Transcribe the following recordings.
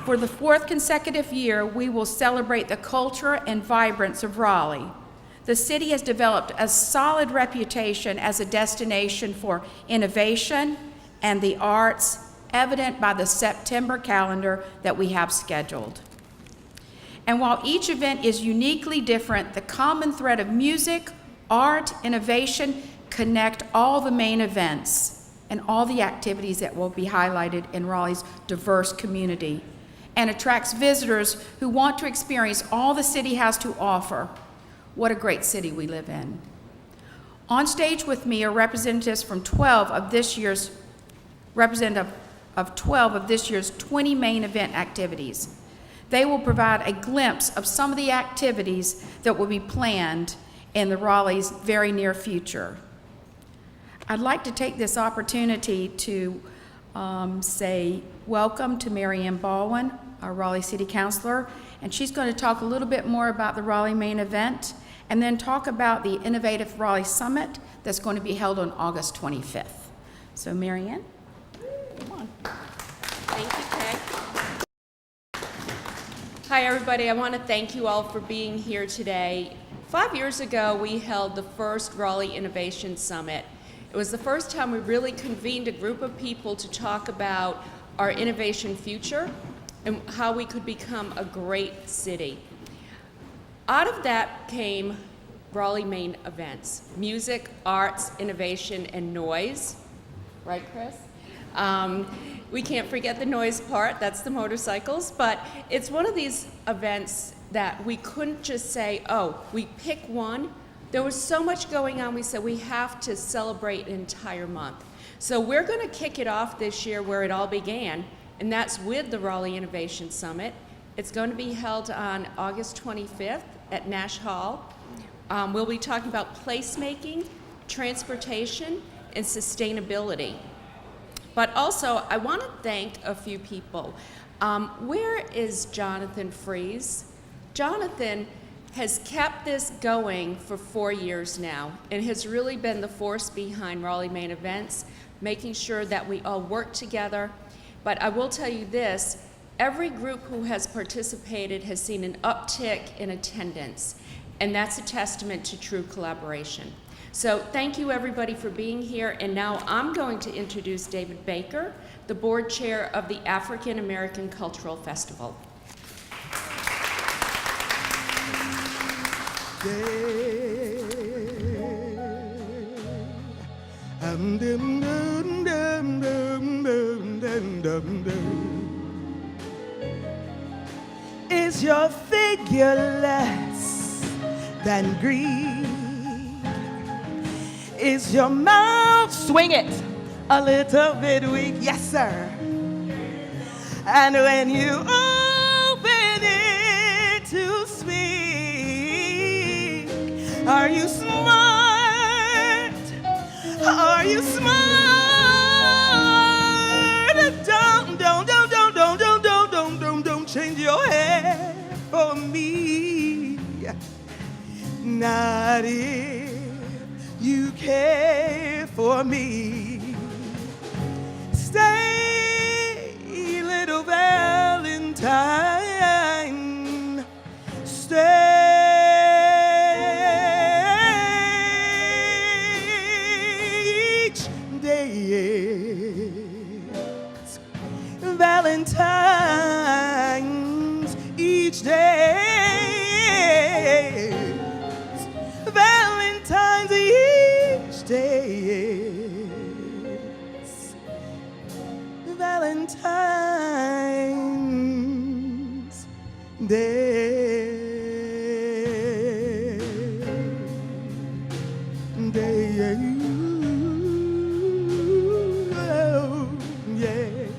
For the fourth consecutive year, we will celebrate the culture and vibrance of Raleigh. The city has developed a solid reputation as a destination for innovation and the arts, evident by the September calendar that we have scheduled. And while each event is uniquely different, the common thread of music, art, innovation connect all the main events and all the activities that will be highlighted in Raleigh's diverse community, and attracts visitors who want to experience all the city has to offer. What a great city we live in. On stage with me are representatives from 12 of this year's 20 main event activities. They will provide a glimpse of some of the activities that will be planned in the Raleigh's very near future. I'd like to take this opportunity to say welcome to Mary Ann Baldwin, our Raleigh City Councilor, and she's going to talk a little bit more about the Raleigh main event and then talk about the Innovative Raleigh Summit that's going to be held on August 25th. So Mary Ann, come on. Thank you, Kay. Hi, everybody. I want to thank you all for being here today. 5 years ago, we held the first Raleigh Innovation Summit. It was the first time we really convened a group of people to talk about our innovation future and how we could become a great city. Out of that came Raleigh main events: music, arts, innovation, and noise. Right, Chris? We can't forget the noise part, that's the motorcycles, but it's one of these events that we couldn't just say, oh, we pick one. There was so much going on, we said we have to celebrate an entire month. So we're going to kick it off this year where it all began, and that's with the Raleigh Innovation Summit. It's going to be held on August 25th at Nash Hall. We'll be talking about placemaking, transportation, and sustainability. But also, I want to thank a few people. Where is Jonathan Fries? Jonathan has kept this going for 4 years now and has really been the force behind Raleigh main events, making sure that we all work together. But I will tell you this, every group who has participated has seen an uptick in attendance, and that's a testament to true collaboration. So thank you everybody for being here, and now I'm going to introduce David Baker, the board chair of the African American Cultural Festival. Is your figure less than Greek? Is your mouth, swing it, a little bit weak? Yes, sir. And when you open it to speak, are you smart? Are you smart? Don't change your hair for me. Not if you care for me. Stay, little Valentine. Stay. Each day, Valentine's each day. Valentine's each day. Valentine's Day. Oh, yes.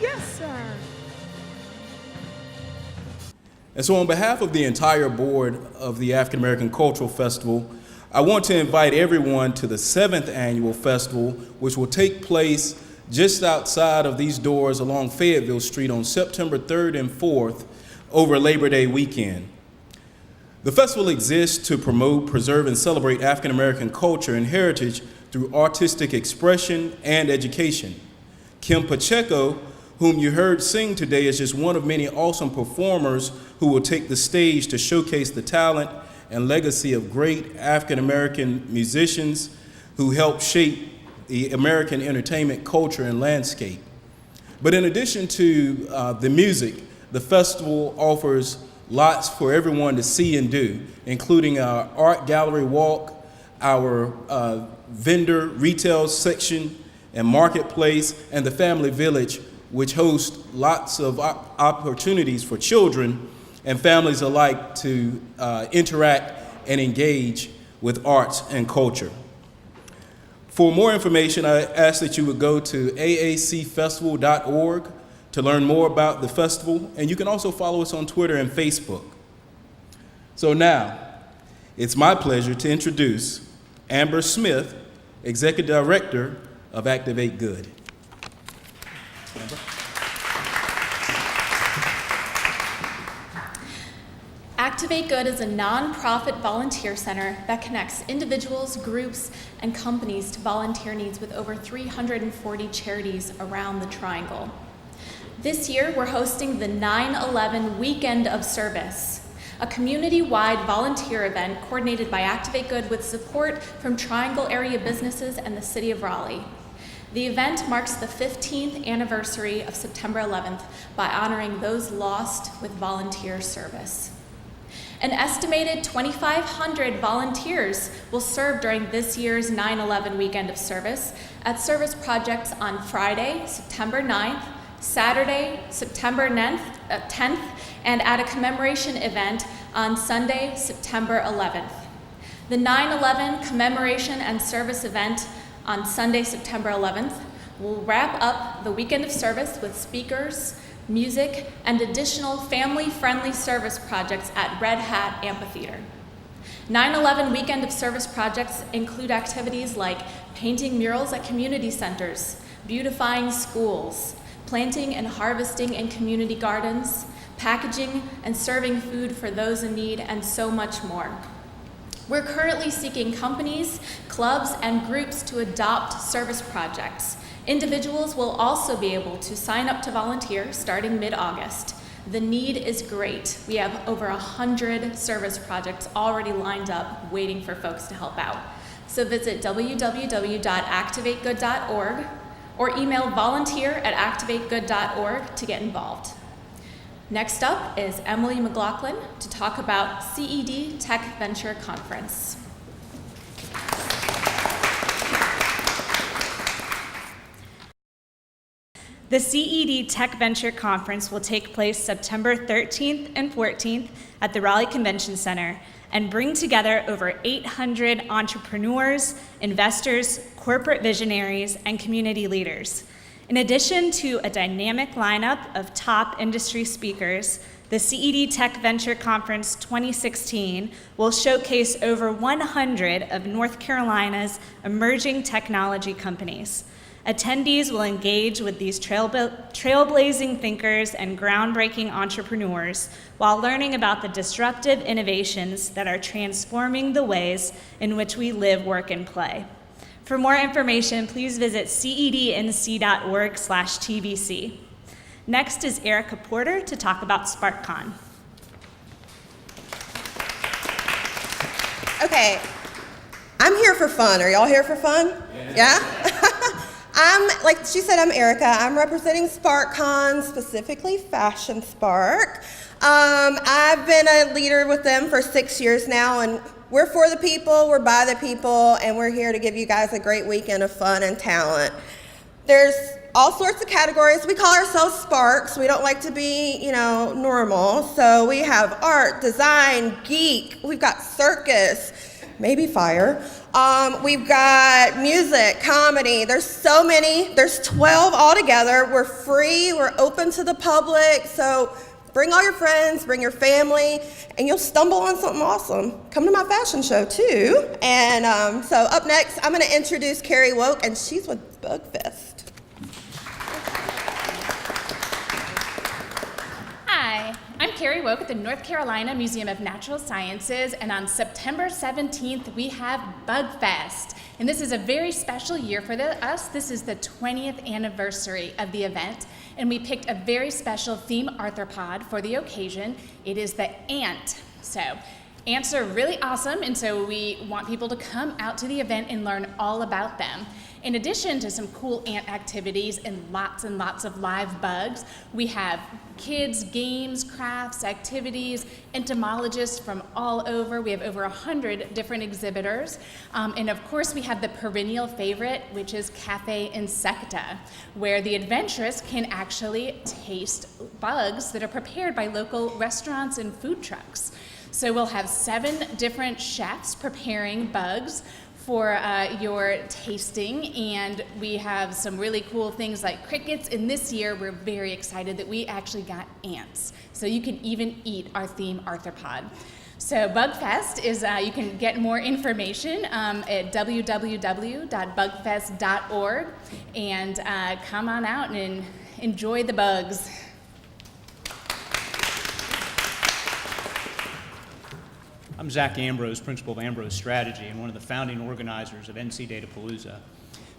Yes, sir. And so on behalf of the entire board of the African American Cultural Festival, I want to invite everyone to the 7th annual festival, which will take place just outside of these doors along Fayetteville Street on September 3rd and 4th over Labor Day weekend. The festival exists to promote, preserve, and celebrate African American culture and heritage through artistic expression and education. Kim Pacheco, whom you heard sing today, is just one of many awesome performers who will take the stage to showcase the talent and legacy of great African American musicians who helped shape the American entertainment culture and landscape. But in addition to the music, the festival offers lots for everyone to see and do, including our art gallery walk, our vendor retail section and marketplace, and the family village, which hosts lots of opportunities for children and families alike to interact and engage with arts and culture. For more information, I ask that you would go to aacfestival.org to learn more about the festival, and you can also follow us on Twitter and Facebook. So now, it's my pleasure to introduce Amber Smith, Executive Director of Activate Good. Amber? Activate Good is a nonprofit volunteer center that connects individuals, groups, and companies to volunteer needs with over 340 charities around the Triangle. This year, we're hosting the 9/11 Weekend of Service, a community-wide volunteer event coordinated by Activate Good with support from Triangle area businesses and the City of Raleigh. The event marks the 15th anniversary of September 11th by honoring those lost with volunteer service. An estimated 2,500 volunteers will serve during this year's 9/11 Weekend of Service at service projects on Friday, September 9th, Saturday, September 10th, and at a commemoration event on Sunday, September 11th. The 9/11 commemoration and service event on Sunday, September 11th will wrap up the Weekend of Service with speakers, music, and additional family-friendly service projects at Red Hat Amphitheater. 9/11 Weekend of Service projects include activities like painting murals at community centers, beautifying schools, planting and harvesting in community gardens, packaging and serving food for those in need, and so much more. We're currently seeking companies, clubs, and groups to adopt service projects. Individuals will also be able to sign up to volunteer starting mid-August. The need is great. We have over 100 service projects already lined up waiting for folks to help out. So visit www.activategood.org or email volunteer@activategood.org to get involved. Next up is Emily McLaughlin to talk about CED Tech Venture Conference. The CED Tech Venture Conference will take place September 13th and 14th at the Raleigh Convention Center and bring together over 800 entrepreneurs, investors, corporate visionaries, and community leaders. In addition to a dynamic lineup of top industry speakers, the CED Tech Venture Conference 2016 will showcase over 100 of North Carolina's emerging technology companies. Attendees will engage with these trailblazing thinkers and groundbreaking entrepreneurs while learning about the disruptive innovations that are transforming the ways in which we live, work, and play. For more information, please visit cednc.org/TVC. Next is Erica Porter to talk about SparkCon. Okay, I'm here for fun. Are y'all here for fun? Yeah? Like she said, I'm Erica. I'm representing SparkCon, specifically Fashion Spark. I've been a leader with them for 6 years now, and we're for the people, we're by the people, and we're here to give you guys a great weekend of fun and talent. There's all sorts of categories. We call ourselves Sparks. We don't like to be, normal. So we have art, design, geek. We've got circus, maybe fire. We've got music, comedy. There's so many. There's 12 altogether. We're free. We're open to the public. So bring all your friends, bring your family, and you'll stumble on something awesome. Come to my fashion show, too. And so up next, I'm going to introduce Carrie Woke, and she's with Bugfest. Hi, I'm Carrie Woke at the North Carolina Museum of Natural Sciences, and on September 17th, we have Bug Fest. And this is a very special year for us. This is the 20th anniversary of the event, and we picked a very special theme arthropod for the occasion. It is the ant. So, ants are really awesome, and so we want people to come out to the event and learn all about them. In addition to some cool ant activities and lots of live bugs, we have kids, games, crafts, activities, entomologists from all over. We have over 100 different exhibitors. And of course, we have the perennial favorite, which is Cafe Insecta, where the adventurous can actually taste bugs that are prepared by local restaurants and food trucks. So we'll have 7 different chefs preparing bugs for your tasting, and we have some really cool things like crickets, and this year we're very excited that we actually got ants, so you can even eat our theme arthropod. So BugFest is, you can get more information at www.bugfest.org, and come on out and enjoy the bugs. I'm Zach Ambrose, principal of Ambrose Strategy, and one of the founding organizers of NC Datapalooza.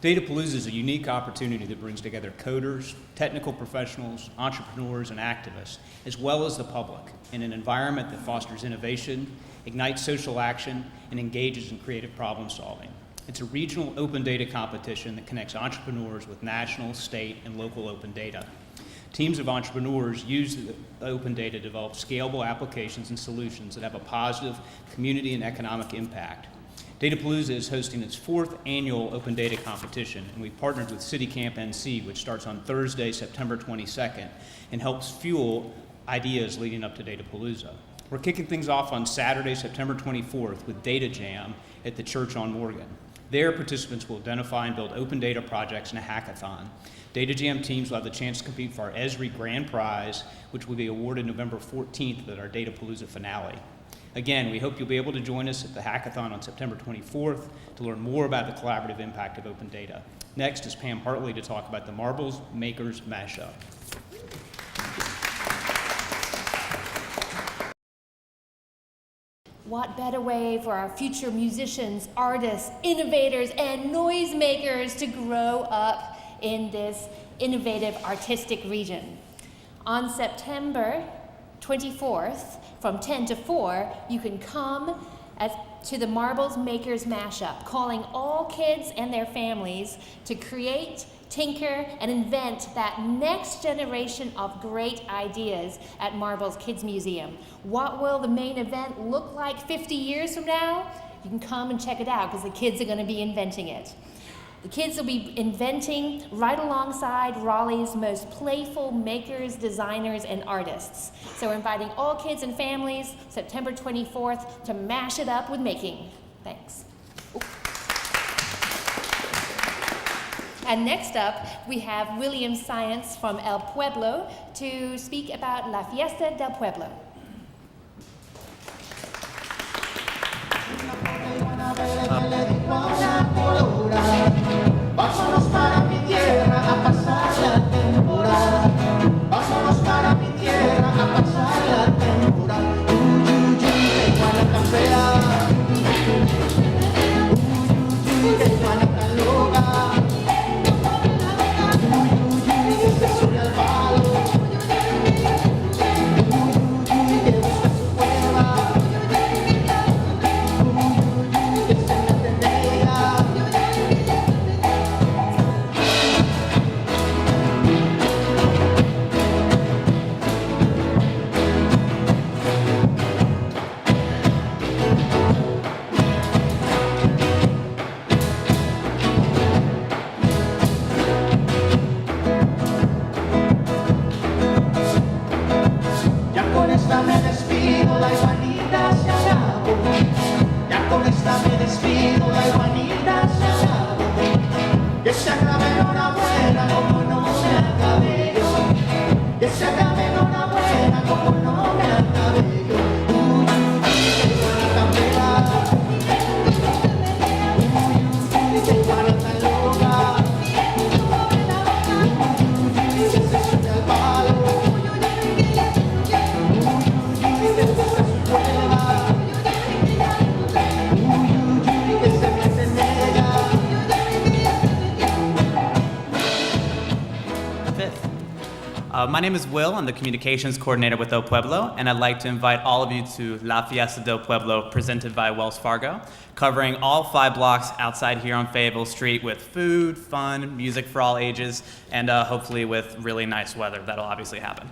Datapalooza is a unique opportunity that brings together coders, technical professionals, entrepreneurs, and activists, as well as the public, in an environment that fosters innovation, ignites social action, and engages in creative problem solving. It's a regional open data competition that connects entrepreneurs with national, state, and local open data. Teams of entrepreneurs use the open data to develop scalable applications and solutions that have a positive community and economic impact. Datapalooza is hosting its 4th annual open data competition, and we've partnered with City Camp NC, which starts on Thursday, September 22nd, and helps fuel ideas leading up to Datapalooza. We're kicking things off on Saturday, September 24th with Data Jam at the Church on Morgan. There, participants will identify and build open data projects in a hackathon. Data Jam teams will have the chance to compete for our Esri Grand Prize, which will be awarded November 14th at our Datapalooza finale. Again, we hope you'll be able to join us at the hackathon on September 24th to learn more about the collaborative impact of open data. Next is Pam Hartley to talk about the Marbles Makers Mashup. What better way for our future musicians, artists, innovators, and noisemakers to grow up in this innovative artistic region? On September 24th, from 10 to 4, you can come to the Marbles Makers Mashup, calling all kids and their families to create, tinker, and invent that next generation of great ideas at Marbles Kids Museum. What will the main event look like 50 years from now? You can come and check it out because the kids are going to be inventing it. The kids will be inventing right alongside Raleigh's most playful makers, designers, and artists. So we're inviting all kids and families September 24th to mash it up with making. Thanks. Ooh. And next up, we have William Science from El Pueblo to speak about La Fiesta del Pueblo. Vámonos para mi tierra a pasar la temporada. Vámonos para mi tierra a pasar la temporada. Que Juana tan fea. Que Juana tan loca. Que se sube al palo. Que busca su cueva. Que se mete en ella. My name is Will. I'm the communications coordinator with El Pueblo, and I'd like to invite all of you to La Fiesta del Pueblo, presented by Wells Fargo, covering all 5 blocks outside here on Fayetteville Street with food, fun, music for all ages, and hopefully with really nice weather. That'll obviously happen.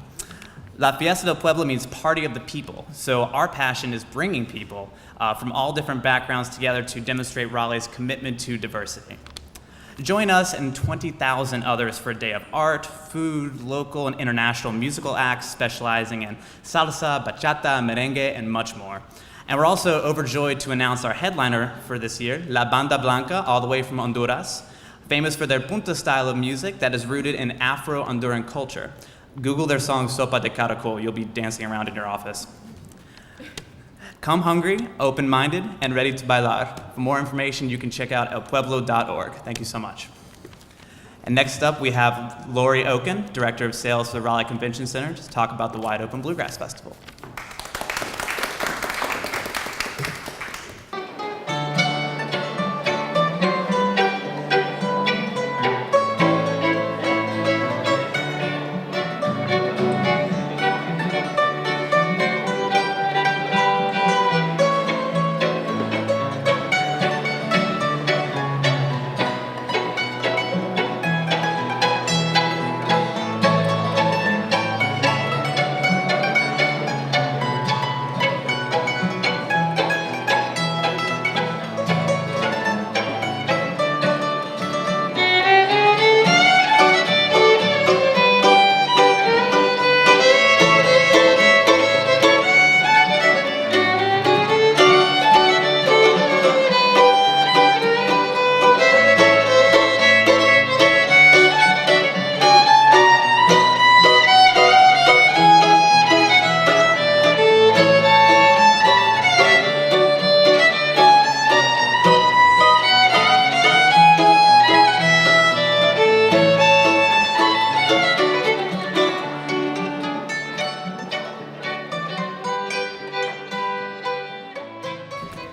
La Fiesta del Pueblo means party of the people, so our passion is bringing people from all different backgrounds together to demonstrate Raleigh's commitment to diversity. Join us and 20,000 others for a day of art, food, local and international musical acts specializing in salsa, bachata, merengue, and much more. And we're also overjoyed to announce our headliner for this year, La Banda Blanca, all the way from Honduras, famous for their punta style of music that is rooted in Afro-Honduran culture. Google their song Sopa de Caracol. You'll be dancing around in your office. Come hungry, open-minded, and ready to bailar. For more information, you can check out elpueblo.org. Thank you so much. And next up, we have Lori Oken, Director of Sales for the Raleigh Convention Center, to talk about the Wide Open Bluegrass Festival.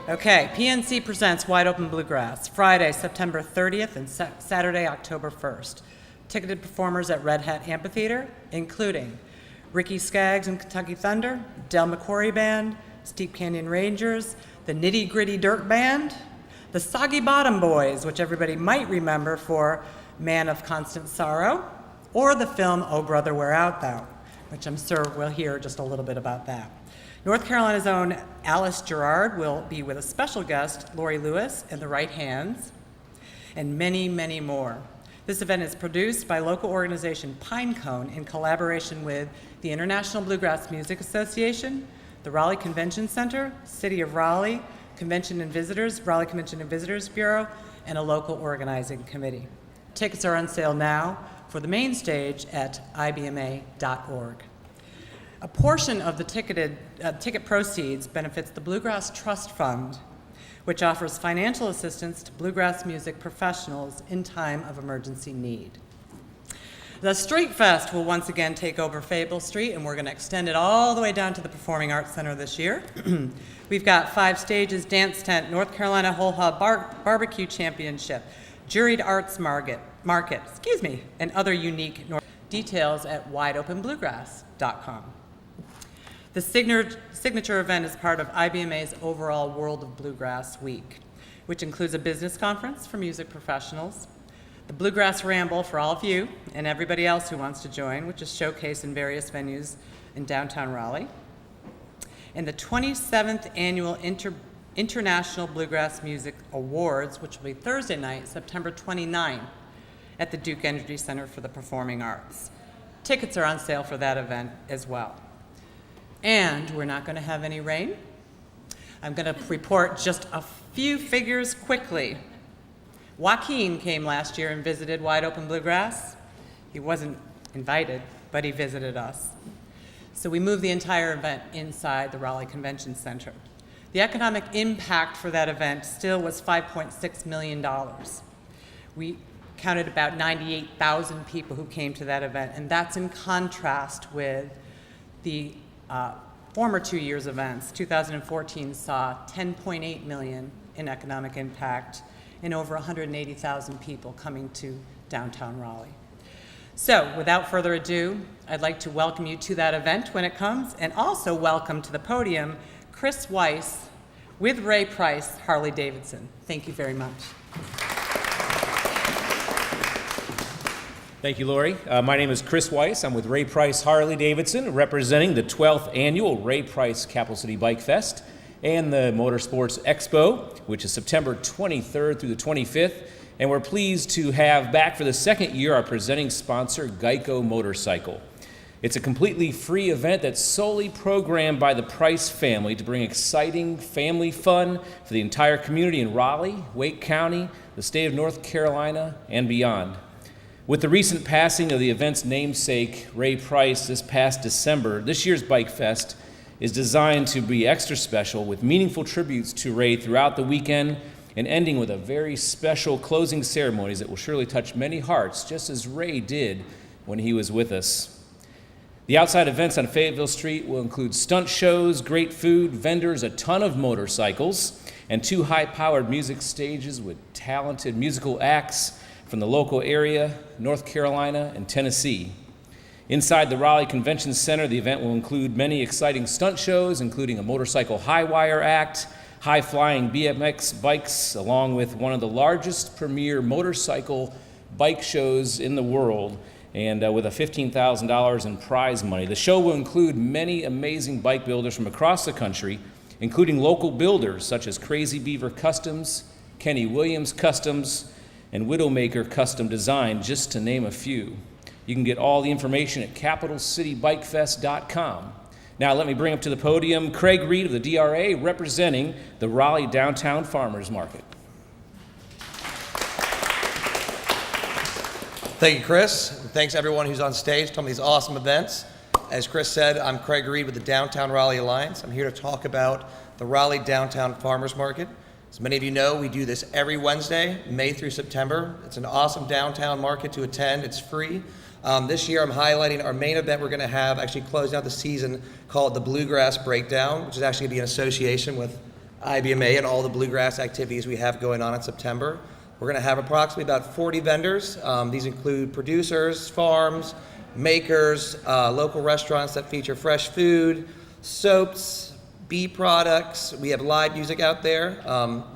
Okay, PNC presents Wide Open Bluegrass, Friday, September 30th and Saturday, October 1st. Ticketed performers at Red Hat Amphitheater, including Ricky Skaggs and Kentucky Thunder, Del McQuarrie Band, Steep Canyon Rangers, the Nitty Gritty Dirt Band, the Soggy Bottom Boys, which everybody might remember for Man of Constant Sorrow, or the film Oh Brother, Where Art Thou, which I'm sure we'll hear just a little bit about that. North Carolina's own Alice Gerard will be with a special guest, Lori Lewis, and the Right Hands, and many, many more. This event is produced by local organization Pinecone in collaboration with the International Bluegrass Music Association, the Raleigh Convention Center, City of Raleigh, Convention and Visitors, Raleigh Convention and Visitors Bureau, and a local organizing committee. Tickets are on sale now for the main stage at ibma.org. A portion of the ticket proceeds benefits the Bluegrass Trust Fund, which offers financial assistance to bluegrass music professionals in time of emergency need. The Street Fest will once again take over Fayetteville Street, and we're going to extend it all the way down to the Performing Arts Center this year. We've got 5 stages, dance tent, North Carolina Whole Hog Barbecue Championship, Juried Arts Market, and other unique details at wideopenbluegrass.com. The signature event is part of IBMA's overall World of Bluegrass Week, which includes a business conference for music professionals, the Bluegrass Ramble for all of you and everybody else who wants to join, which is showcased in various venues in downtown Raleigh, and the 27th Annual International Bluegrass Music Awards, which will be Thursday night, September 29, at the Duke Energy Center for the Performing Arts. Tickets are on sale for that event as well. And we're not going to have any rain. I'm going to report just a few figures quickly. Joaquin came last year and visited Wide Open Bluegrass. He wasn't invited, but he visited us. So we moved the entire event inside the Raleigh Convention Center. The economic impact for that event still was $5.6 million. We counted about 98,000 people who came to that event, and that's in contrast with the former 2 years' events. 2014 saw $10.8 million in economic impact and over 180,000 people coming to downtown Raleigh. So, without further ado, I'd like to welcome you to that event when it comes, and also welcome to the podium Chris Weiss with Ray Price, Harley Davidson. Thank you very much. Thank you, Lori. My name is Chris Weiss. I'm with Ray Price Harley Davidson, representing the 12th annual Ray Price Capital City Bike Fest and the Motorsports Expo, which is September 23rd through the 25th. And we're pleased to have back for the second year our presenting sponsor, Geico Motorcycle. It's a completely free event that's solely programmed by the Price family to bring exciting family fun for the entire community in Raleigh, Wake County, the state of North Carolina, and beyond. With the recent passing of the event's namesake, Ray Price, this past December, this year's Bike Fest is designed to be extra special with meaningful tributes to Ray throughout the weekend and ending with a very special closing ceremonies that will surely touch many hearts, just as Ray did when he was with us. The outside events on Fayetteville Street will include stunt shows, great food, vendors, a ton of motorcycles, and 2 high-powered music stages with talented musical acts from the local area, North Carolina, and Tennessee. Inside the Raleigh Convention Center, the event will include many exciting stunt shows, including a motorcycle high-wire act, high-flying BMX bikes, along with one of the largest premier motorcycle bike shows in the world, and with a $15,000 in prize money. The show will include many amazing bike builders from across the country, including local builders such as Crazy Beaver Customs, Kenny Williams Customs, and Widowmaker Custom Design, just to name a few. You can get all the information at capitalcitybikefest.com. Now let me bring up to the podium Craig Reed of the DRA, representing the Raleigh Downtown Farmers Market. Thank you, Chris. And thanks everyone who's on stage to these awesome events. As Chris said, I'm Craig Reed with the Downtown Raleigh Alliance. I'm here to talk about the Raleigh Downtown Farmers Market. As many of you know, we do this every Wednesday, May through September. It's an awesome downtown market to attend. It's free. This year I'm highlighting our main event we're going to have, actually closing out the season, called the Bluegrass Breakdown, which is actually going to be an association with IBMA and all the bluegrass activities we have going on in September. We're going to have approximately about 40 vendors. These include producers, farms, makers, local restaurants that feature fresh food, soaps, bee products. We have live music out there.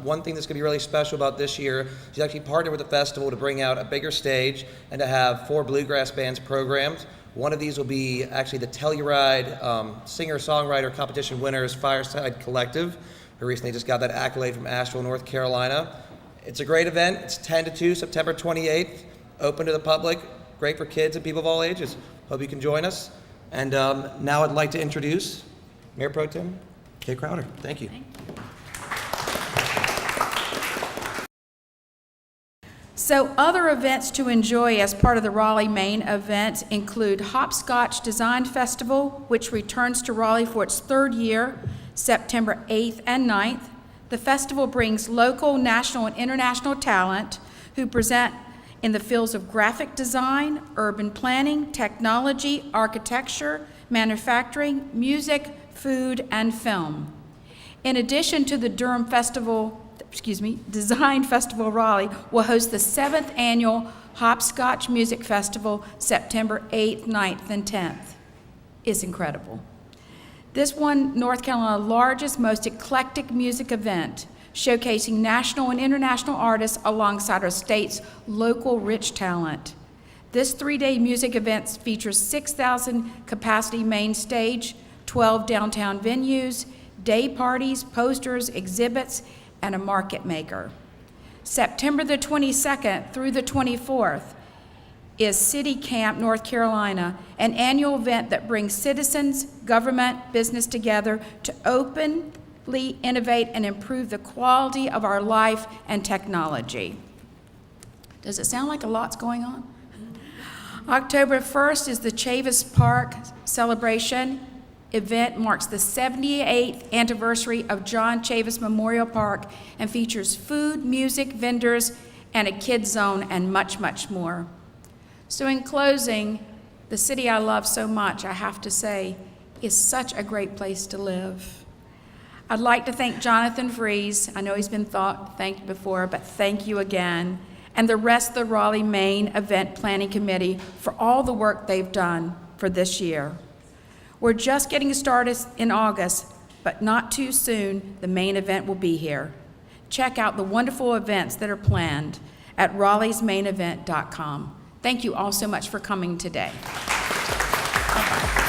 One thing that's going to be really special about this year is actually partner with the festival to bring out a bigger stage and to have 4 bluegrass bands programmed. One of these will be actually the Telluride singer-songwriter competition winners, Fireside Collective, who recently just got that accolade from Asheville, North Carolina. It's a great event. It's 10 to 2, September 28th, open to the public, great for kids and people of all ages. Hope you can join us. And now I'd like to introduce Mayor Pro Tem Kay Crowder. Thank you. So other events to enjoy as part of the Raleigh main event include Hopscotch Design Festival, which returns to Raleigh for its 3rd year, September 8th and 9th. The festival brings local, national, and international talent who present in the fields of graphic design, urban planning, technology, architecture, manufacturing, music, food, and film. In addition to the Design Festival, Raleigh will host the 7th annual Hopscotch Music Festival, September 8th, 9th, and 10th. It's incredible. This one, North Carolina's largest, most eclectic music event, showcasing national and international artists alongside our state's local rich talent. This 3-day music event features 6,000 capacity main stage, 12 downtown venues, day parties, posters, exhibits, and a market maker. September the 22nd through the 24th is City Camp, North Carolina, an annual event that brings citizens, government, business together to openly innovate and improve the quality of our life and technology. Does it sound like a lot's going on? October 1st is the Chavis Park celebration. Event marks the 78th anniversary of John Chavis Memorial Park and features food, music, vendors, and a kids zone, and much, much more. So in closing, the city I love so much, I have to say, is such a great place to live. I'd like to thank Jonathan Fries. I know he's been thanked before, but thank you again. and the rest of the Raleigh Main Event Planning Committee for all the work they've done for this year. We're just getting started in August, but not too soon, the main event will be here. Check out the wonderful events that are planned at raleighsmainevent.com. Thank you all so much for coming today. Bye-bye.